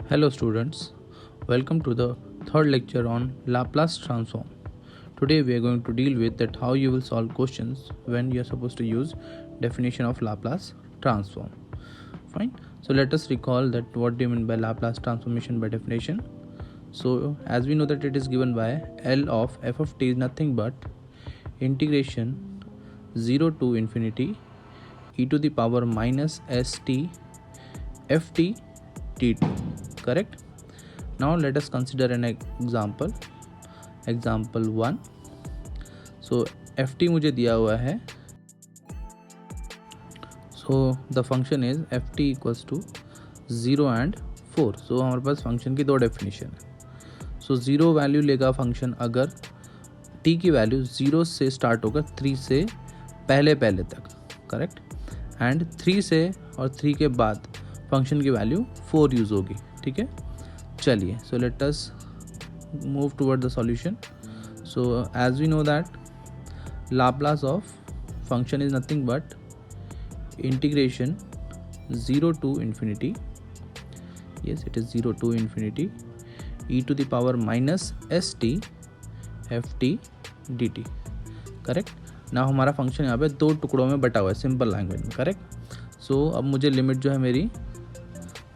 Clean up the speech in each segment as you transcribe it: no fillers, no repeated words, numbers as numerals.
Hello students, welcome to the third lecture on Laplace transform. Today we are going to deal with that how you will solve questions when you are supposed to use definition of Laplace transform. Fine. So let us recall that what do you mean by Laplace transformation by definition. So as we know that it is given by L of f of t is nothing but integration 0 to infinity e to the power minus st ft dt. Correct. Now let us consider an example 1. So ft मुझे दिया हुआ है. So the function is ft equals to 0 and 4. So हमारे पास function की दो definition है. So 0 value लेगा function अगर t की वैल्यू 0 से स्टार्ट होकर 3 से पहले तक. करेक्ट. एंड 3 से और 3 के बाद फंक्शन की वैल्यू 4 यूज़ होगी. ठीक है. चलिए, so let us move toward the solution. So as we know that Laplace of function is nothing but integration 0 to infinity, yes it is 0 to infinity e to the power minus st ft dt. Correct. ना हमारा function यहाँ पे दो टुकड़ों में बटा हुआ है सिंपल लैंग्वेज में. करेक्ट. सो अब मुझे लिमिट जो है मेरी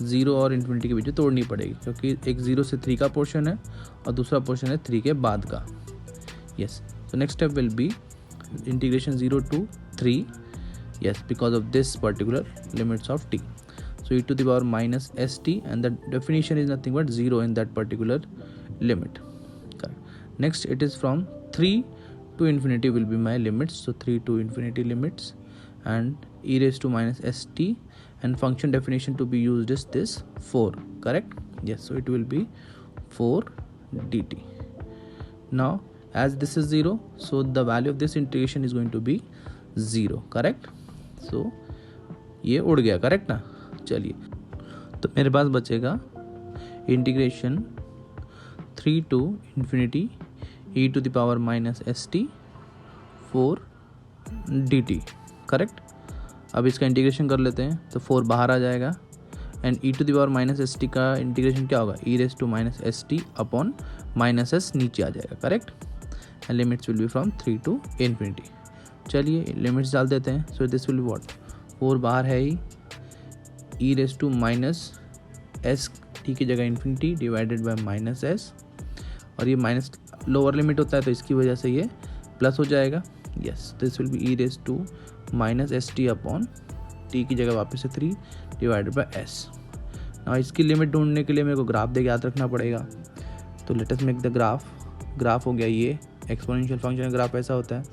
0 और इन्फिनिटी के बीच में तोड़नी पड़ेगी, क्योंकि एक 0 से 3 का पोर्शन है और दूसरा पोर्शन है 3 के बाद का. Yes. So next step will be integration 0 to 3, yes because of this particular limits of t. So e to the power minus st and the definition is nothing but 0 in that particular limit. Correct. Next it is from 3 to infinity will be my limits. So 3 to infinity limits and e raised to minus st and function definition to be used is this 4. Correct. Yes. So it will be 4 dt. Now as this is 0, so the value of this integration is going to be 0. Correct. So ये उड़ गया. Correct ना. चलिए, तो मेरे पास बचेगा integration 3 to infinity e to the power minus st 4 dt. Correct. अब इसका इंटीग्रेशन कर लेते हैं तो 4 बाहर आ जाएगा and e to the power minus S T का इंटीग्रेशन क्या होगा, e raise to minus S T upon minus S नीचे आ जाएगा. Correct. And limits will be from 3 to infinity. चलिए लिमिट्स डाल देते हैं. So this will be what, 4 बाहर है ही, e raise to minus S T की जगह infinity divided by minus S, और ये माइनस लोअर लिमिट होता है तो इसकी वजह से ये प्लस हो जाएगा. Yes. This will be e raise to minus S T upon T की जगह वापस से 3 डिवाइडेड बाय एस. ना इसकी लिमिट ढूंढने के लिए मेरे को ग्राफ देके याद रखना पड़ेगा. तो let us make the graph हो गया ये एक्सपोनेंशियल फंक्शन का ग्राफ ऐसा होता है.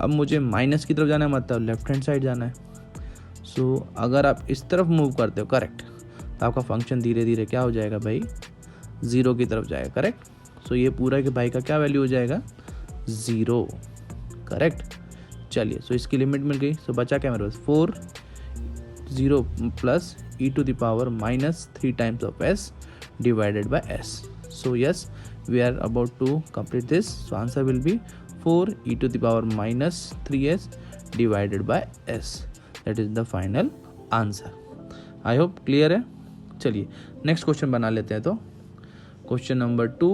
अब मुझे माइनस की तरफ जाना है, मतलब लेफ्ट हैंड साइड जाना है. सो अगर आप इस तरफ मूव करते हो करेक्ट, तो आपका फंक्शन धीरे धीरे क्या हो जाएगा भाई, 0 की तरफ जाएगा. करेक्ट. सो ये पूरा के भाई का क्या वैल्यू हो जाएगा, 0. करेक्ट. चलिए, सो इसकी लिमिट मिल गई. सो बचा क्या मेरे पास, 4 0 plus e to the power minus 3 times of s divided by s. So yes, we are about to complete this. So answer will be 4 e to the power minus 3s divided by s. That is the final answer. I hope clear है. चलिए next question बना लेते हैं. तो question number 2.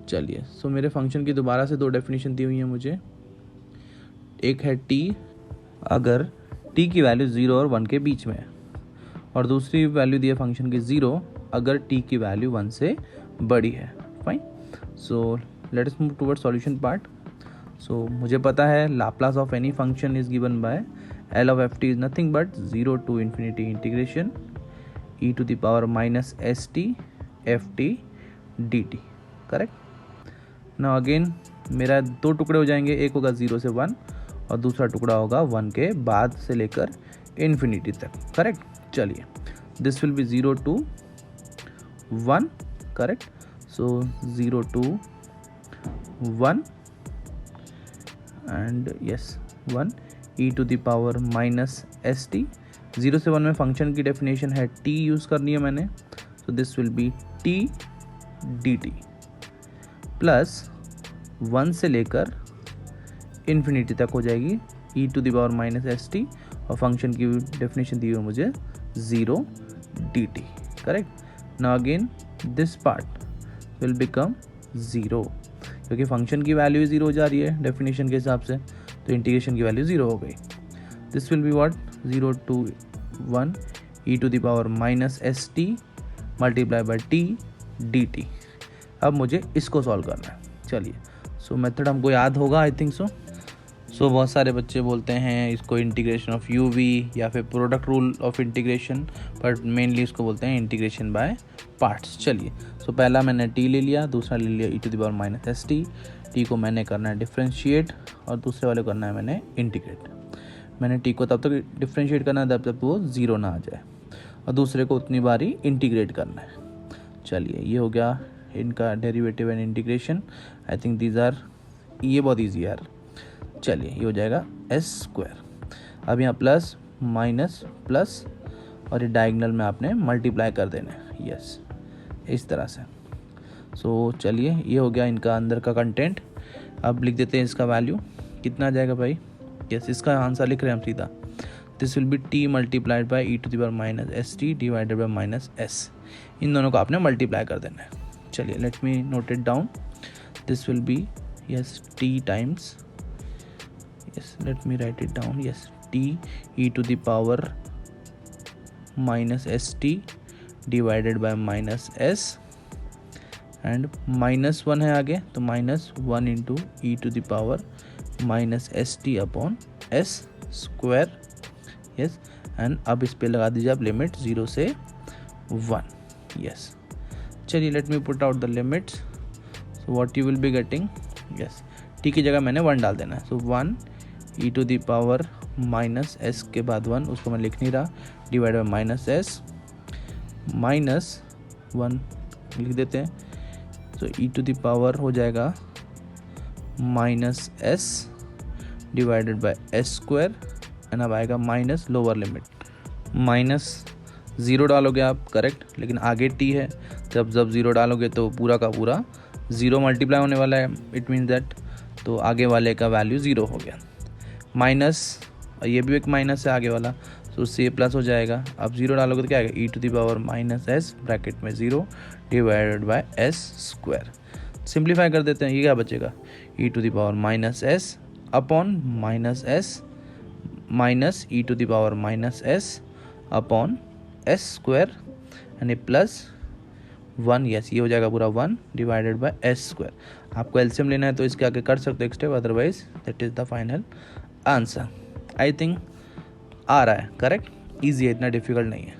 चलिए, सो मेरे function की दोबारा से दो डेफिनेशन दी हुई है मुझे. एक है t अगर t की वैल्यू 0 और 1 के बीच में है, और दूसरी वैल्यू दी है फंक्शन की 0 अगर t की वैल्यू 1 से बड़ी है. Fine. So let us move toward solution part. So मुझे पता है Laplace of any function is given by L of ft is nothing but 0 to infinity integration e to the power minus st ft dt. Correct. Now again मेरा दो टुकड़े हो जाएंगे, एक होगा 0 से 1 और दूसरा टुकड़ा होगा 1 के बाद से लेकर इन्फिनिटी तक. करेक्ट. चलिए, this will be 0 to 1. Correct. So 0 to 1 and yes 1 e to the power minus S T. 0 से 1 में फंक्शन की डेफिनेशन है t यूज़ करनी है मैंने. So this will be t dt plus 1 से लेकर इन्फिनिटी तक हो जाएगी e to the power minus S T, और फंक्शन की डेफिनेशन दी हुई मुझे 0 dt. Correct. Now again this part will become 0 क्योंकि फंक्शन की वैल्यू 0 हो जा रही है डेफिनेशन के हिसाब से, तो इंटीग्रेशन की वैल्यू 0 हो गई। This will be what 0 to 1 e to the power minus S T multiply by T D T. अब मुझे इसको सॉल्व करना है। चलिए सो मेथड हमको याद होगा आई थिंक सो बहुत सारे बच्चे बोलते हैं इसको इंटीग्रेशन ऑफ यू वी या फिर product rule of integration, but mainly इसको बोलते हैं इंटीग्रेशन बाय पार्ट्स। चलिए सो पहला मैंने टी ले लिया, दूसरा ले लिया e to the power minus S T. T को मैंने करना है डिफ्रेंशिएट और दूसरे वाले को करना है मैंने इंटीग्रेट। मैंने टी को तब तक डिफ्रेंशिएट करना है जब तक वो 0 ना आ जाए और दूसरे को उतनी बार ही इंटीग्रेट करना है। चलिए ये हो गया इनका derivative and integration. I think these are, ये बहुत ईजी यार। चलिए ये हो जाएगा एस स्क्वायर। अब यहाँ प्लस माइनस प्लस और ये डायगोनल में आपने मल्टीप्लाई कर देना है, यस इस तरह से। सो चलिए ये हो गया इनका अंदर का कंटेंट। अब लिख देते हैं इसका वैल्यू कितना आ जाएगा भाई, यस इसका आंसर लिख रहे हैं हम सीधा। This will be t multiplied by E to the power minus S T divided by minus s. इन दोनों को आपने मल्टीप्लाई कर देना है। चलिए let me note it down. This will be yes t times, yes let me write it down, yes t e to the power minus st divided by minus s and minus 1 है आगे तो minus 1 into e to the power minus st upon s square, yes and अब इस पे लगा दीजिए आप limit 0 से 1, yes। चलिए let me put out the limits, so what you will be getting, yes t की जगह मैंने 1 डाल देना है, so 1 E to the power minus S के बाद 1, उसको मैं लिख नहीं रहा, divide by minus S minus 1 लिख देते हैं। तो ई टू दी पावर हो जाएगा minus S divided by S square and अब आएगा माइनस लोअर लिमिट माइनस 0 डालोगे आप करेक्ट, लेकिन आगे टी है, जब 0 डालोगे तो पूरा का पूरा 0 मल्टीप्लाई होने वाला है, इट मीन्स दैट तो आगे वाले का वैल्यू 0 हो गया। माइनस ये भी एक माइनस है आगे वाला, तो उससे ये प्लस हो जाएगा। अब 0 डालोगे तो क्या आएगा e to the power minus s bracket में 0 divided by S square. Simplify कर देते हैं, ये क्या बचेगा e to the power minus s upon minus S minus e to the power minus s upon S square यानी plus 1, yes ये हो जाएगा पूरा 1 डिवाइडेड बाय एस स्क्वायर। आपको एलसीएम लेना है तो इसके आगे कर सकते हो एक step, otherwise that is the final answer. I think आ रहा है करेक्ट, ईजी है, इतना डिफिकल्ट नहीं है।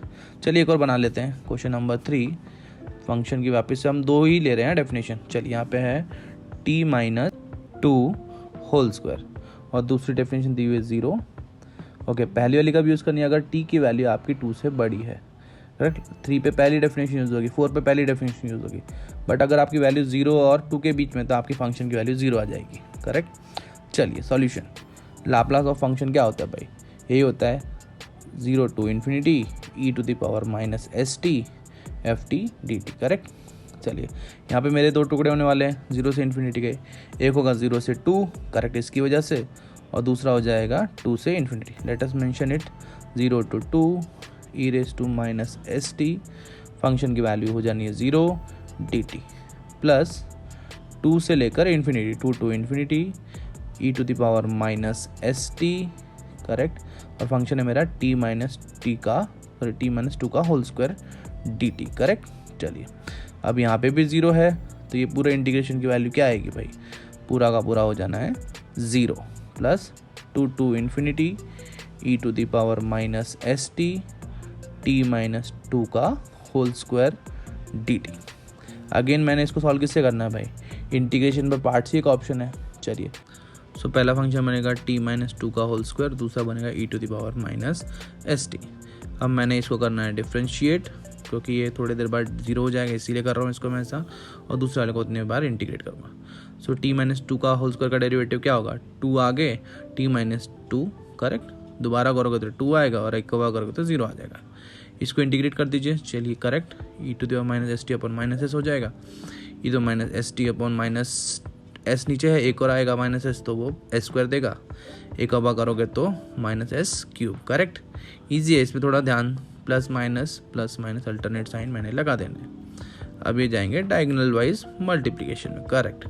चलिए एक और बना लेते हैं क्वेश्चन नंबर 3। फंक्शन की वापस से हम 2 ही ले रहे हैं डेफिनेशन। चलिए यहाँ पे है t माइनस 2 होल स्क्वायर और दूसरी डेफिनेशन दी हुई है 0। ओके पहली वाली का भी यूज़ करनी है अगर t की वैल्यू आपकी 2 से बड़ी है, करेक्ट। 3 पे पहली डेफिनेशन यूज़ होगी, 4 पे पहली डेफिनेशन यूज़ होगी, बट अगर आपकी वैल्यू 0 और 2 के बीच में तो आपकी फंक्शन की वैल्यू 0 आ जाएगी, करेक्ट। चलिए सॉल्यूशन, लाप्लास ऑफ फंक्शन क्या होता है भाई, यही होता है 0 to infinity E to the power minus S T F T D T, correct. चलिए यहाँ पे मेरे 2 टुकड़े होने वाले हैं 0 से इन्फिनिटी के, एक होगा 0 से 2 करेक्ट इसकी वजह से, और दूसरा हो जाएगा 2 से infinity. Let us mention it 0 to 2 E raise to minus S T, function की वैल्यू हो जानी है 0 डी टी प्लस 2 से लेकर infinity 2 to infinity E to the power minus S T correct, और फंक्शन है मेरा टी माइनस टू का whole square D T, correct. चलिए अब यहाँ पे भी 0 है तो ये पूरे इंटीग्रेशन की वैल्यू क्या आएगी भाई, पूरा का पूरा हो जाना है 0 plus 2 to infinity E to the power minus S T T minus 2 का whole square D T. Again मैंने इसको सॉल्व किससे करना है भाई, इंटीग्रेशन पर पार्ट्स ही एक ऑप्शन है। चलिए सो पहला फंक्शन बनेगा t माइनस 2 का होल स्क्वायर, दूसरा बनेगा e to the power minus S t. अब मैंने इसको करना है डिफ्रेंशिएट, क्योंकि ये थोड़ी देर बाद 0 हो जाएगा इसीलिए कर रहा हूँ इसको मैं ऐसा, और दूसरे वाले को उतने बार इंटीग्रेट करूँगा। सो t माइनस 2 का होल स्क्वायर का डेरिवेटिव क्या होगा, 2 आगे t माइनस 2 करेक्ट, दोबारा करोगे तो 2 आएगा और एक बार करोगे तो 0 आ जाएगा। इसको इंटीग्रेट कर दीजिए, चलिए correct E to the power minus S T upon minus S हो जाएगा, ये तो minus S T upon minus S नीचे है, एक और आएगा माइनस एस तो वो एस स्क्वायर देगा, एक और करोगे तो minus S cube, correct. Easy है, इसमें थोड़ा ध्यान प्लस माइनस अल्टरनेट साइन मैंने लगा देने। अब ये जाएंगे डायगोनल वाइज मल्टीप्लिकेशन में। Correct,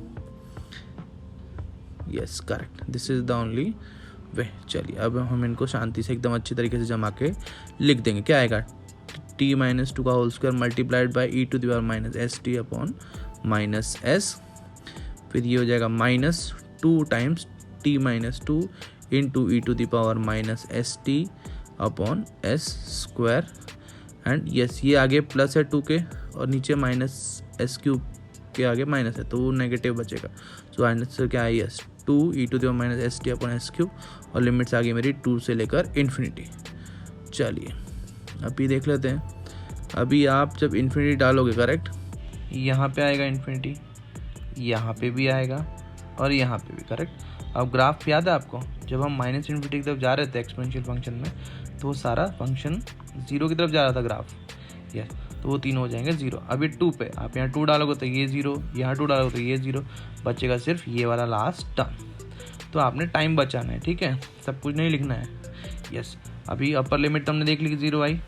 yes correct, this is the only way. चलिए अब हम इनको शांति से एकदम अच्छी तरीके से जमा के लिख देंगे। क्या आएगा, t माइनस 2 का whole square multiplied by E to the power minus S T upon minus S, फिर ये हो जाएगा minus 2 times t minus 2 into E to the power minus S T upon S square, and yes ये आगे plus है 2 के और नीचे माइनस एस क्यूब के आगे माइनस है तो वो नेगेटिव बचेगा। सो आंसर क्या है, yes 2 E to the power minus S T upon S cube, और लिमिट्स आ गई मेरी 2 से लेकर इन्फिनिटी। चलिए अभी देख लेते हैं। अभी आप जब इन्फिनिटी डालोगे, करेक्ट, यहाँ पे आएगा इन्फिनिटी, यहाँ पे भी आएगा और यहाँ पे भी, करेक्ट। अब ग्राफ याद है आपको, जब हम माइनस इन्फिनिटी की तरफ जा रहे थे एक्सपोनेंशियल फंक्शन में, तो वो सारा फंक्शन जीरो की तरफ जा रहा था ग्राफ, यस, तो वो तीनों हो जाएंगे जीरो। अभी 2 पे आप यहाँ 2 डालोगे तो ये जीरो, यहाँ 2 डालोगे तो ये जीरो, बचेगा सिर्फ ये वाला लास्ट टर्म। तो आपने टाइम बचाना है, ठीक है, सब कुछ नहीं लिखना है, यस। अभी अपर लिमिट तो हमने देख ली 0 आई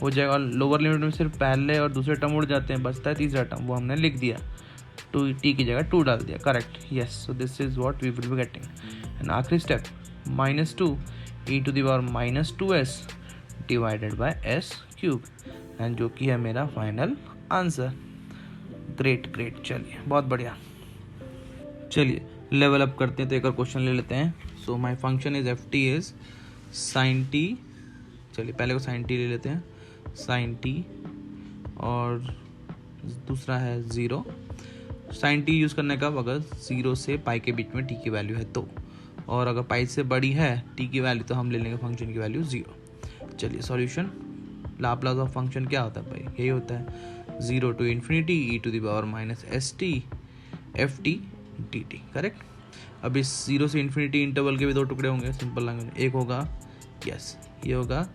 हो जाएगा, और लोअर लिमिट में सिर्फ पहले और दूसरे टर्म उड़ जाते हैं, बचता है तीसरा टर्म, वो हमने लिख दिया, 2t की जगह 2 डाल दिया, correct, yes. So this is what we will be getting. And आखिरी step -2 E to the power minus 2s divided by s cube, and जो कि है मेरा फाइनल आंसर। ग्रेट ग्रेट, चलिए बहुत बढ़िया। चलिए लेवल अप करते हैं, तो एक और क्वेश्चन ले लेते हैं। So my function is F T is sine T, चलिए पहले को साइन टी ले लेते हैं, साइन टी, और दूसरा है 0। साइन टी यूज़ करने का अगर 0 से पाई के बीच में टी की वैल्यू है तो, और अगर पाई से बड़ी है टी की वैल्यू तो हम ले लेंगे फंक्शन की वैल्यू 0। चलिए सॉल्यूशन, लाप्लास ऑफ फंक्शन क्या होता है भाई, यही होता है 0 to infinity E to the power minus S T F T D T, correct. अब इस 0 से इन्फिनिटी इंटरवल के भी 2 टुकड़े होंगे सिंपल लैंग्वेज, एक होगा यस ये होगा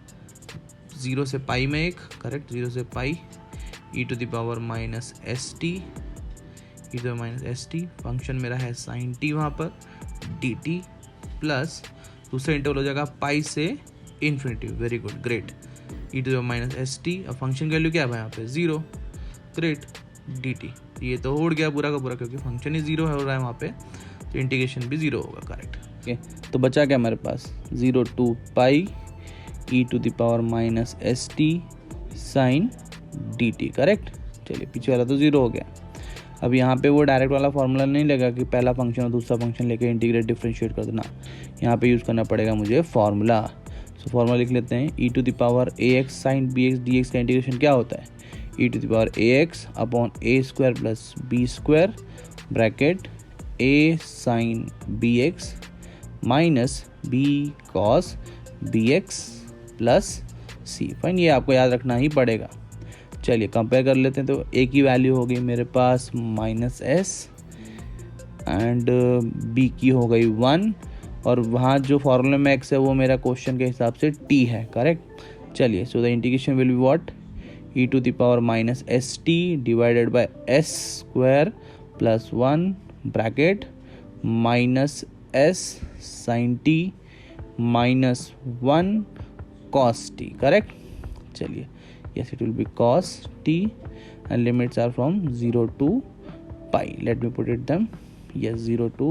0 से पाई में एक, करेक्ट, 0 से pi E to the power minus S t e to the minus S T, function मेरा है साइन टी वहाँ पर डी टी, प्लस दूसरा इंटरवल हो जाएगा पाई से infinity, very good great, e to the minus S t. अब function की वैल्यू क्या है यहाँ पे 0, ग्रेट, डी टी, ये तो उड़ गया पूरा का पूरा क्योंकि फंक्शन ही 0 हो रहा है वहाँ पे, तो इंटीग्रेशन भी 0 होगा, करेक्ट। ओके, तो बचा क्या हमारे पास 0 to pi E to the power minus S T sine D T, correct. चलिए पीछे वाला तो 0 हो गया। अब यहाँ पे वो डायरेक्ट वाला फॉर्मूला नहीं लगा कि पहला फंक्शन और दूसरा फंक्शन लेके इंटीग्रेट डिफरेंशिएट कर देना, यहाँ पे यूज़ करना पड़ेगा मुझे फार्मूला। सो फार्मूला लिख लेते हैं, e to the power a x sine b x d x का इंटीग्रेशन क्या होता है, e to the power a x upon a square plus b square bracket a sine b x minus b cos b x plus c, fine, ये आपको याद रखना ही पड़ेगा। चलिए कंपेयर कर लेते हैं, तो ए की वैल्यू हो गई मेरे पास माइनस एस एंड बी की हो गई 1, और वहाँ जो फॉर्मूले में एक्स है वो मेरा क्वेश्चन के हिसाब से टी है, करेक्ट। चलिए so the integration will be what, E to the power minus S T divided by S square plus 1 bracket minus S sine T minus 1 cos T, correct. चलिए yes it will be cos t and limits are from 0 to pi, let me put it them, yes 0 to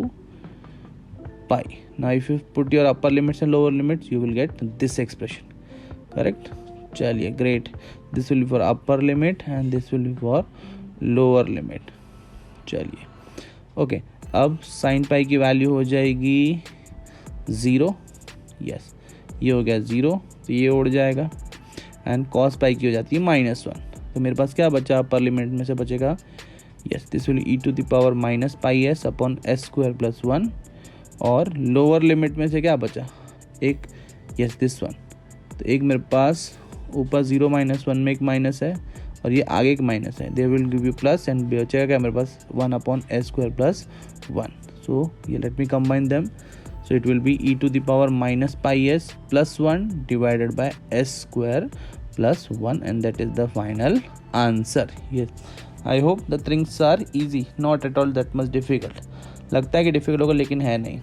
pi. Now if you put your upper limits and lower limits you will get this expression, correct. चलिए great, this will be for upper limit and this will be for lower limit। चलिए okay, अब sin pi की value हो जाएगी 0, yes ये हो गया 0 तो ये उड़ जाएगा, एंड कॉस पाई की हो जाती है -1, तो मेरे पास क्या बचा अपर लिमिट में से बचेगा, yes this will E to the power minus pi S upon S square plus 1, और लोअर लिमिट में से क्या बचा एक, यस दिस वन, तो एक मेरे पास ऊपर 0 -1 में एक माइनस है और ये आगे एक माइनस है, they will give you plus, and बचेगा क्या मेरे पास 1 अपॉन एस स्क्वायर प्लस 1। सो ये let me combine them, so it will be e to the power minus pi s plus 1 divided by s square plus 1, and that is the final answer। yes, I hope the things are easy, not at all that much difficult। लगता है कि difficult होगा लेकिन है नहीं।